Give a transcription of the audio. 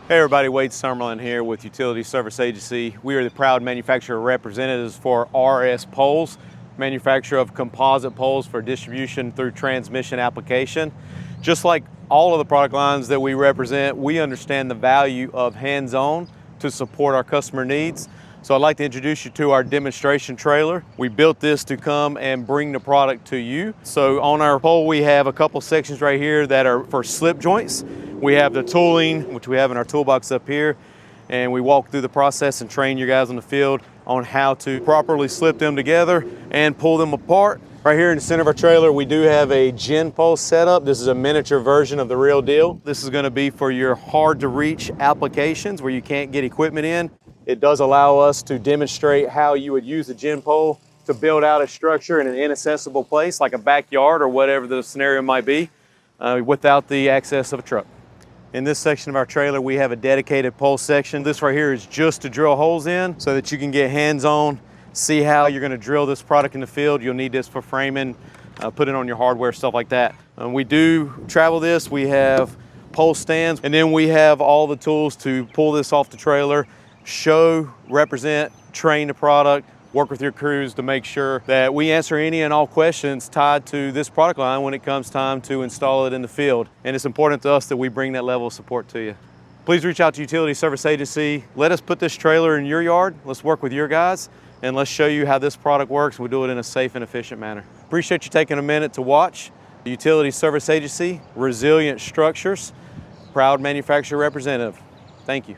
Hey everybody, Wade Summerlin here with Utility Service Agency. We are the proud manufacturer representatives for RS Poles, manufacturer of composite poles for distribution through transmission application. Just like all of the product lines that we represent, we understand the value of hands-on to support our customer needs. So I'd like to introduce you to our demonstration trailer. We built this to come and bring the product to you. So on our pole, we have a couple sections right here that are for slip joints. We have the tooling, which we have in our toolbox up here, and we walk through the process and train your guys on the field on how to properly slip them together and pull them apart. Right here in the center of our trailer, we do have a gin pole setup. This is a miniature version of the real deal. This is going to be for your hard to reach applications where you can't get equipment in. It does allow us to demonstrate how you would use a gin pole to build out a structure in an inaccessible place like a backyard or whatever the scenario might be without the access of a truck. In this section of our trailer, we have a dedicated pole section. This right here is just to drill holes in so that you can get hands-on, see how you're going to drill this product in the field. You'll need this for framing, put it on your hardware, stuff like that. We do travel this. We have pole stands, and then we have all the tools to pull this off the trailer, show, represent, train the product, work with your crews to make sure that we answer any and all questions tied to this product line when it comes time to install it in the field. And it's important to us that we bring that level of support to you. Please reach out to Utility Service Agency. Let us put this trailer in your yard. Let's work with your guys, and let's show you how this product works. We'll do it in a safe and efficient manner. Appreciate you taking a minute to watch. Utility Service Agency, resilient structures, proud manufacturer representative. Thank you.